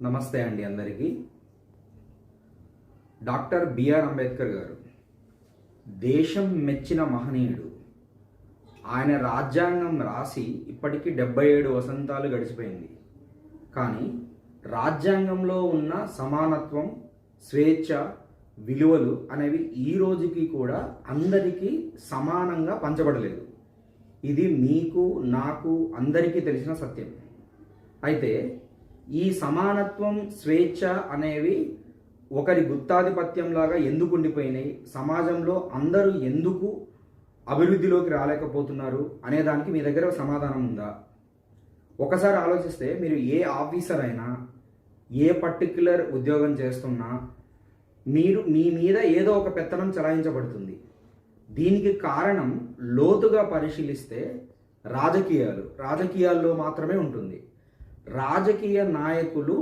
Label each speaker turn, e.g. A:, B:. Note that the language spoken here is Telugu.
A: నమస్తే అండి అందరికీ. డాక్టర్ బిఆర్ అంబేద్కర్ గారు దేశం మెచ్చిన మహనీయుడు. ఆయన రాజ్యాంగం రాసి ఇప్పటికీ 77 వసంతాలు గడిచిపోయింది. కానీ రాజ్యాంగంలో ఉన్న సమానత్వం, స్వేచ్ఛ, విలువలు అనేవి ఈ రోజుకి కూడా అందరికీ సమానంగా పంచబడలేదు. ఇది మీకు, నాకు, అందరికీ తెలిసిన సత్యం. అయితే ఈ సమానత్వం, స్వేచ్ఛ అనేవి ఒకరి గుత్తాధిపత్యంలాగా ఎందుకు ఉండిపోయినాయి, సమాజంలో అందరూ ఎందుకు అభివృద్ధిలోకి రాలేకపోతున్నారు అనే దానికి మీ దగ్గర సమాధానం ఉందా? ఒకసారి ఆలోచిస్తే మీరు ఏ ఆఫీసర్ అయినా, ఏ పర్టిక్యులర్ ఉద్యోగం చేస్తున్నా మీ మీద ఏదో ఒక పెత్తనం చలాయించబడుతుంది. దీనికి కారణం లోతుగా పరిశీలిస్తే రాజకీయాల్లో మాత్రమే ఉంటుంది. రాజకీయ నాయకులు